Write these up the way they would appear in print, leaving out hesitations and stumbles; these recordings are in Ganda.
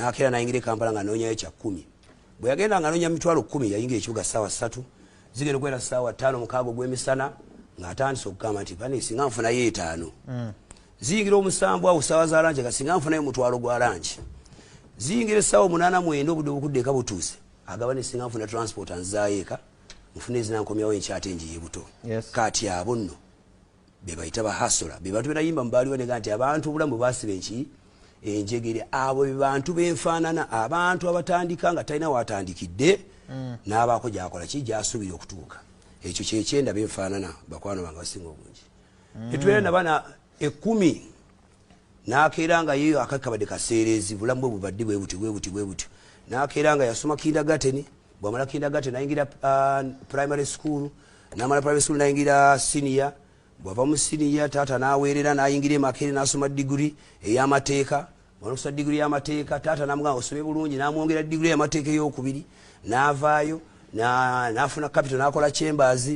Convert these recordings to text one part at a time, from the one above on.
n'akeera n'ayingira Kampala nga noonyayo kya 10 bwe yagenda nga noonya mitwalo 10 yayingira ekibuga ssaawa 3 zigenda okwera ssaawa 5:15 gw'emisana ng'atandise okugamba nti bane singa nfunayo 5 ziyingira omusambu awo ssaawa za lanci singa nfunayo mutwalo gwa lanci ziyingira essaawa 8:09 obudde obukudde eka butuuse agaba ne singa nfuna transport anzaayo eka nfuna ezinankomyawo enkyate enjiye buto kati abo nno be bayita bahasola be bantu benayimba mubaaliwo nega nti abantu obulamu basiba enki enjegere abo be bantu benfaanana abantu abatandika nga talina watandikidde n'abaako gyakola ki gyasuubira okutuuka ekyo kyekyenda benfaanana bakwano bange basinga obungi etubeera nabana 10 n'akeera nga yeyo akakabadde kaseerezi bulamu bwe bubadde bwe buti n'akeera nga yasoma kindergarten bwamala kindergarten nayingira primary school n'amala primary school nayingira senior bwava mu senior taata n'aweerera n'ayingira Makerere n'asoma diguri ey'amateeka bw'anosoma diguri y'amateeka taata n'amugamba osome bulungi n'amwongera diguri y'amateeka ey'okubiri n'avaayo n'afuna capital n'akola chambers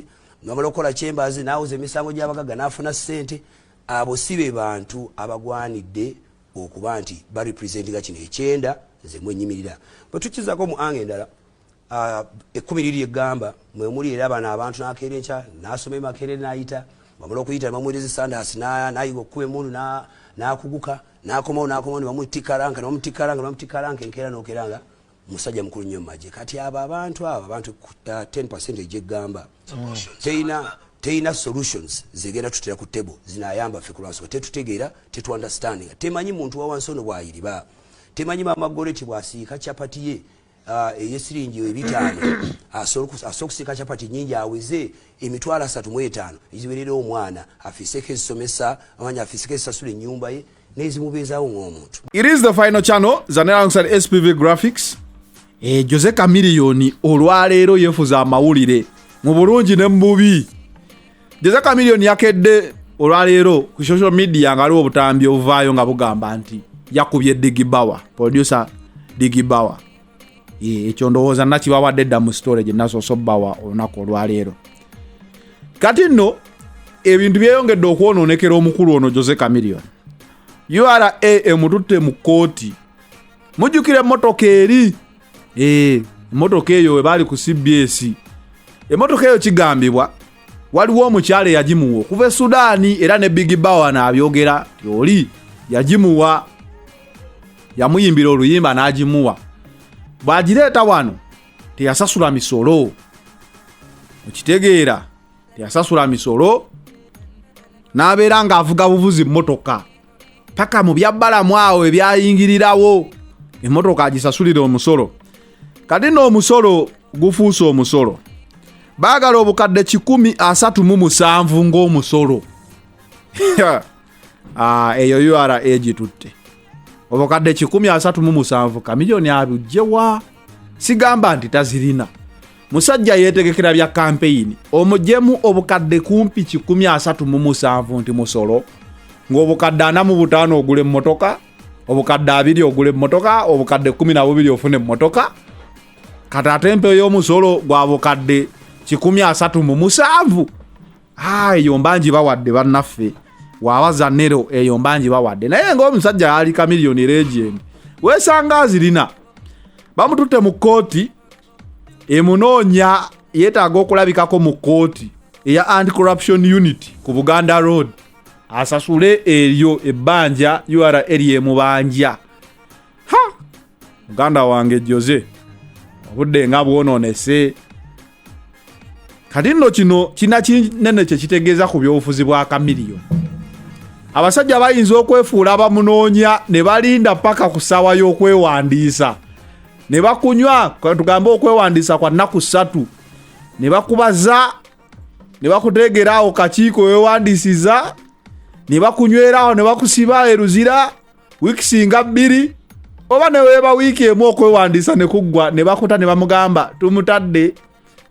n'amala okukola chambers n'awuza emisango gy'abagagga n'afuna ssente abo si be bantu abagwanidde okuba nti barepresentinga kino ekyenda nze mwenyimirira bwe tukizako mu ange endala 10 egamba mwe muli era bano abantu n'akeera enkya n'asoma Makerere n'ayita bamala okuyita bamwereza Sanders n'ayiga okukuba emundu n'akuguka n'akomawo ne bamutikaranka enkeera n'okeranga musajja mukulu nnyo mu magye kati abo abantu 10% egy'eggamba teina solutions zegenda tutera ku table zinayamba ffe kulwansonga tetutegeera tetuunderstandinga temanyi muntu wawansi ono bw'ayiriba temanyi maama Goreti bw'asiika capati ye eyesiringi 5 asobola okusiika capati nyingi aweze emitwalo 35 eziwerera omwana afiiseko ezisomesa amanya afiiseko ezisasula ennyumba ye n'ezimubeezaawo ng'omuntu. It is the final channel Zanera alongside SPV Graphics. Jose Chameleon olwaleero yefuza amawulire mu bulungi ne mu bubi. Jose Chameleon yakedde olwaleero ku social media nga aliwo obutambi obuvaayo nga bugamba nti yakubye Digibawa, producer Digibawa. Ekyo ndowooza nakibawadde dda mu storage nasosobbawa olunaku olwaleero. Kati nno ebintu byeyongedde okwonoonekera omukulu ono Jose Chameleon. URA emututte mu kooti. Mujjukire emmotoka eri. Emmotoka eyo we baali ku CBS. Emmotoka eyo kigambibwa waliwo omukyala yagimuwa okuva e Sudaani era ne Big Bawa n'abyogera oli yagimuwa yamuyimbira oluyimba n'agimuwa. Bw'agireeta wano teyasasula misolo. Okitegeera teyasasula misolo n'abeera ng'avuga buvuzi mmotoka paka mu byabbalamu awo ebyayingirirawo emmotoka agisasulira omusolo. Kati n'omusolo gufuuse omusolo baagala obukadde 137 ng'omusolo. Eyo URA egitutte obukadde 137 Chameleon abujjewa sigamba nti tazirina. Musajja yeetegekera bya campaign omujjemu obukadde kumpi 137 nti musolo ng'obukadde 45 ogule emmotoka obukadde 2 ogule emmotoka obukadde 12 ofune emmotoka kati ate empewo y'omusolo gwa bukadde 137. Eyo mbanji bawadde bannaffe wawaza nero eyo mbanji bawadde naye ng'omusajja ali Chameleon legend weesanga azirina bamututte mu kooti emunoonya yeetaaga okulabikako mu kooti eya Anti-Corruption Unit ku Buganda Road asasule eryo ebbanja URA eri emubanja. Muganda wange Jose obudde nga bwonoonese. Kati nno kino kina kinene kye kitegeeza ku byobufuzi bwa Chameleon. Abasajja bayinza okwefuula abamunoonya ne balinda paka ku ssaawa y'okwewandiisa ne bakunywa tugambe okwewandiisa kwa nnaku 3 ne bakubaza ne bakutegeraawo kakiiko wewandiisiza ne bakunywerawo ne bakusiba eruzira wiiki singa 2 oba ne weeba wiiki emu okwewandiisa ne kuggwa ne bakuta ne bamugamba tumutadde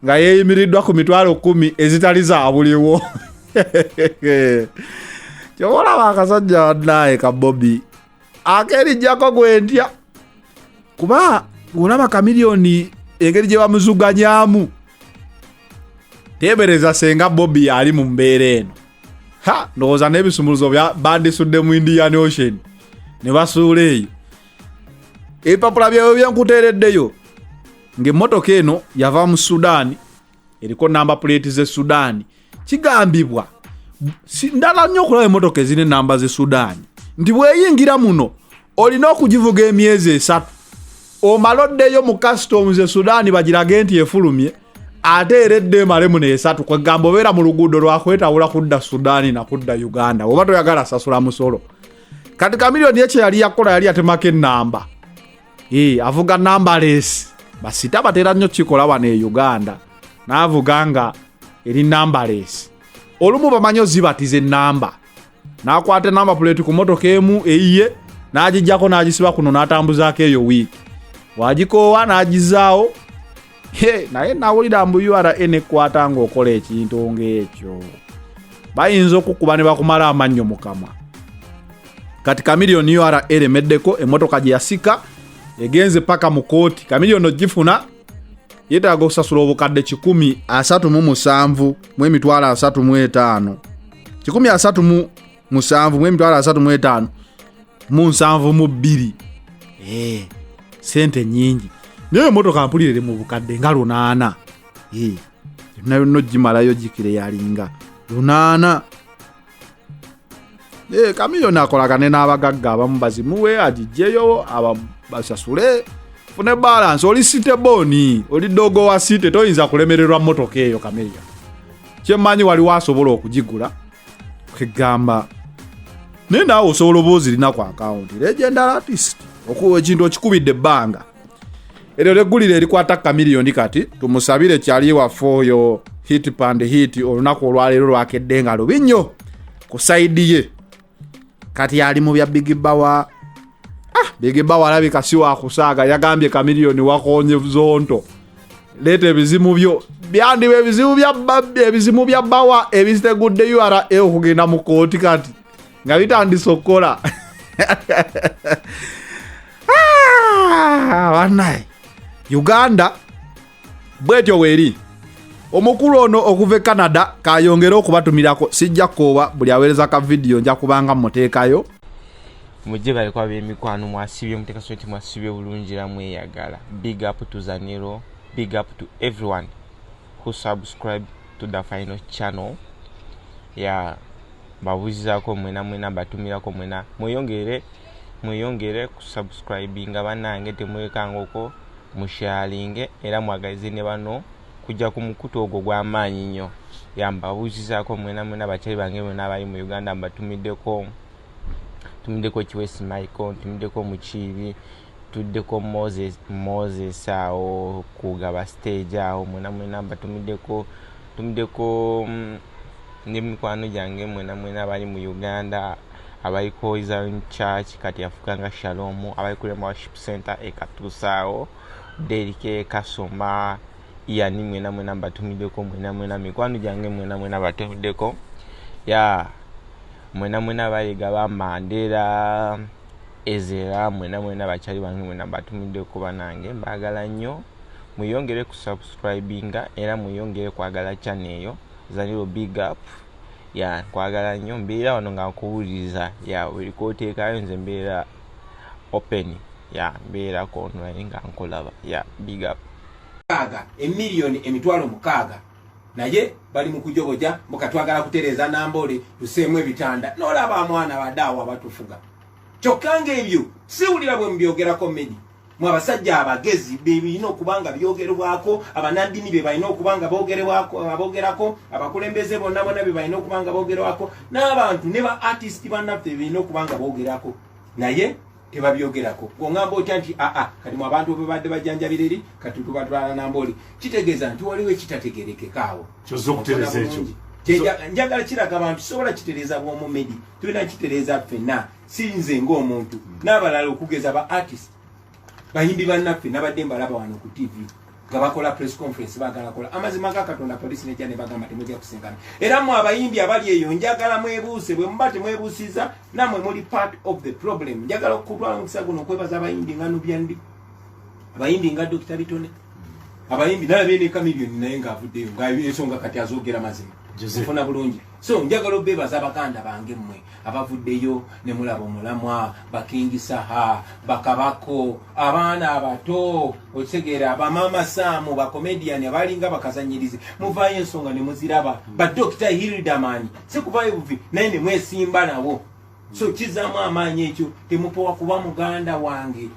nga yeeyimiriddwa ku mitwalo 10 ezitali zaabuliwo. Kyobola akasajja wannaye ka Bobby akerijjako gwentya kuba olaba Chameleon engeri gye bamuzuganyaamu teebereza senga Bobby ali mu mbeera eno. Ndowooza n'ebisumuluzo bandisudde mu Indian Ocean ne basuula eyo. ebipapula byawe byenkuteereddeyo ng'emmotoka eno yava mu Sudaani eriko namba plate ze Sudaani kigambibwa ndala nnyo okulaba emmotoka ezina namba ze Sudaani nti bweyingira muno olina okugivuga emyezi 3 omaloddeyo mu customs e Sudaani bagirage nti efulumye ate eredde emalemu ne 3 kwegamba obeera mu luguudo lwakwetawula kudda Sudaani na kudda Uganda oba toyagala sasula musolo kati Chameleon ekyo yali yakola yali atemako ennamba avuga numberless basita batera nnyo kikola wano e Uganda n'avuga nga eri numberless olumu bamanyi ozibatiza ennamba n'akwata namba plate ku motoka emu eyiye n'agijjako n'agisiba kuno n'atambuzaako eyo wiiki wagikoowa n'agizaawo naye nawulira mbu URA nekwata ng'okola ekintu ng'ekyo bayinza okukuba ne bakumala amannyo mu kamwa kati Chameleon URA eremeddeko emmotoka gye yasika egenze paka mu kooti Chameleon ogifuna yeetaaga okusasula obukadde 137 mu emitwalo 35 137 mu emitwalo 35 mu 72 sente nyingi naye emmotoka mpulire mu bukadde nga 8 nayo no gimalayo jikire yalinga 8 Chameleon akolagane n'abagagga abamu bazimuwe agijjeyo basasule fune balance oli site boni oli dogo wa site toyinza kulemererwa motoka eyo Chameleon kyemanyi wali wasobola okugigula kigamba nenda osobola obozirina ku account legendary artist okuwa ekintu okikubidde ebbanga eryo leggulire erikwata Chameleon kati tumusabire kyali wafoyo hit pand hit olunaku olwaleero lwakedde nga lubi nnyo ku side ye kati ali mu bya Big Bawa Big Bawa alabika si wakusaaga yagambye Chameleon wakonye zonto lete ebizimu byo byandiwe ebizimu bya Bawa ebizitegudde URA okugenda mu kooti kati nga bitandisokola wanaye Uganda bwetyo weri omukulu ono okuva Canada kayongera okubatumirako sijja kooba buli aweereza ka video nja kubanga muteekayo mujibale kwa bemikwano mwasibye muteka sweti mwasibye bulungira mweyagala. Big up to Zanero, big up to everyone who subscribe to the final channel. Babuzizako mwena batumirako mwena mweyongere kusubscribinga banange temwekangoko musharinge era mwagaze ne bano kujja ku mukutu ogwo gw'amaanyi nnyo. Mbabuzizako mwena bachali bange mwena abali mu Uganda mbatumiddeko Kiwesi Michael, tumideko Muchibi, tuddeko Moses awo kugaba stage awo mwena batumideko n'emikwano gyange mwena abali mu Uganda abali ko Zion Church kati afukanga Shalom abali kule worship center ekatusaawo Derike Kasoma yani mwena batumideko mwena mikwano gyange mwena batumideko mwena bayiga ba Mandela Ezera mwena bachali bange mwena batumideko banange mbagala nnyo muyongere kusubscribinga era muyongere kwagala channel eyo Zanero big up kwagala nnyo mbeera wano nga nkuwuliriza werikoteekayo nze mbeera open mbeera ko online nga nkolaba big up emiliyoni emitwalo 6 naye bali mu kujogoja mukatwagala kutereza nambole tusemwe bitanda nolaba mwana badawa batufuga kyokanga ebyo siwulira bwe mbyogerako medi mwa basajja abagezi bebino kubanga byogerwako abanandini be balina okubanga abogerako abakulembeze bonna be balina okubanga bogerwako n'abantu ne ba artist bannaffe balina okubanga bogerako naye tebabyogerako ng'ongamba otya nti kati mu abantu bwe badde bajjanjabireri kati tubatwala namboli kitegeeza nti waliwo ekitategerekekaawo kyoza okutereza ekyo njagala kiraga abantu sobola kitereza bw'omu medi tulina kitereza ffenna sinze ng'omuntu n'abalala okugeza ba artist bayimbi bannaffe nabadde mbalaba wano ku TV nga bakola press conference bagala kola amazima ga Katonda police nejja ne bagamba temujja kusinkana era mu abayimbi abali eyo njagala mwebuuse bwe mbate mwebuusiza namwe muli part of the problem njagala okutwala omukisa guno okwebaza abayimbi nga Nubyandi abayimbi nga Dr. Bitone abayimbi nalabye ne Chameleon naye nga avuddeyo nga ensonga kati azoogera mazima Mfuna bulungi. So njagala obebaza abaganda bange mmwe abavuddeyo ne mulaba omulamwa bakingisa ha bakabako abaana abato okitegera abamama Saamu bakomedian abalinga bakazanyirize muvayo ensonga ne muziraba ba Dr. Hildaman sikuvayo buvi naye ne mwesimba nabo. So kizamu amaanyi ekyo temupowa kuba muganda wange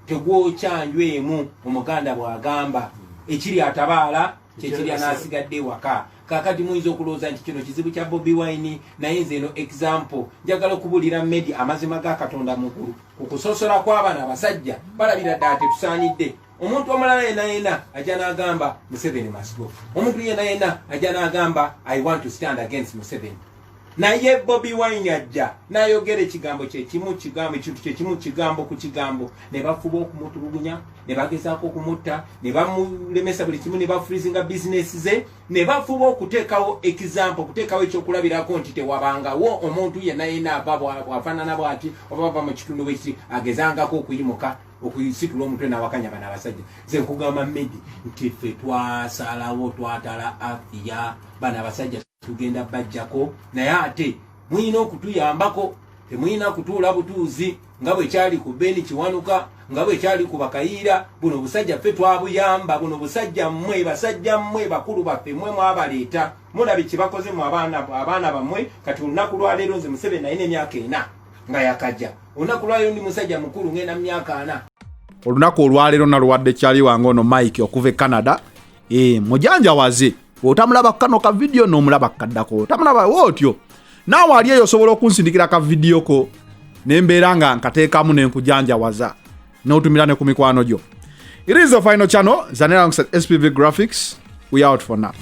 tegwokyanjwemu omuganda bwagamba ekiri atabaala kyekiri anasigadde waka. Kakati muyinza okulooza nti kino kizibu kya Bobi Wine naye nze eno example njagala okubulira media amazima ga Katonda mukulu okusosola kw'abaana abasajja balabira ddala tetusaanidde. Omuntu omulala yena ajja n'agamba Museveni must go. Omuntu yena ajja n'agamba I want to stand against Museveni. Naye Bobi Wine ajja n'ayogera ekigambo kyekimu kigambo ku kigambo ne bafuba okumutulugunya ne bagezaako okumutta ne bamulemesa buli kimu ne bafreezinga business ze ne bafuba okuteekawo example okuteekawo ekyokulabirako nti tewabangawo omuntu yena bwafaanana bw'ati oba bava mu kitundu bwekiti agezangako okuyimuka okuyisitula omutwe n'awakanya bana abasajja. Nze nkugamba Medi nti ffe twasalawo twatala afiya bana abasajja tugenda bajjako naye ate muyina okutuyambako temuyina kutuula butuuzi nga bwe kyali ku Beni Kiwanuka nga bwe kyali ku Bakayiira. Buno busajja ffe twabuyamba. Buno busajja mmwe basajja mmwe bakulu baffe mmwe mwabaleeta mulabe kibakoze mu abaana bammwe. Kati olunaku lwaleero nze Museveni naye n'emyaka 4 nga yakajja. Olunaku lwaleero ndi musajja mukulu ngenda mu myaka 4. Olunaku olwaleero naluwadde kyali wange ono Mike okuva e Canada. Mujanjawaze otamulaba kano ka video n'omulaba kaddako otamulaba wootyo naawe ali eyo osobola okunsindikira ka video ko nembeera nga nkateekamu nenkujanjawaza n'otumira ne ku mikwano gyo. It is the final channel. Zanera alongside SPV Graphics. We out for now.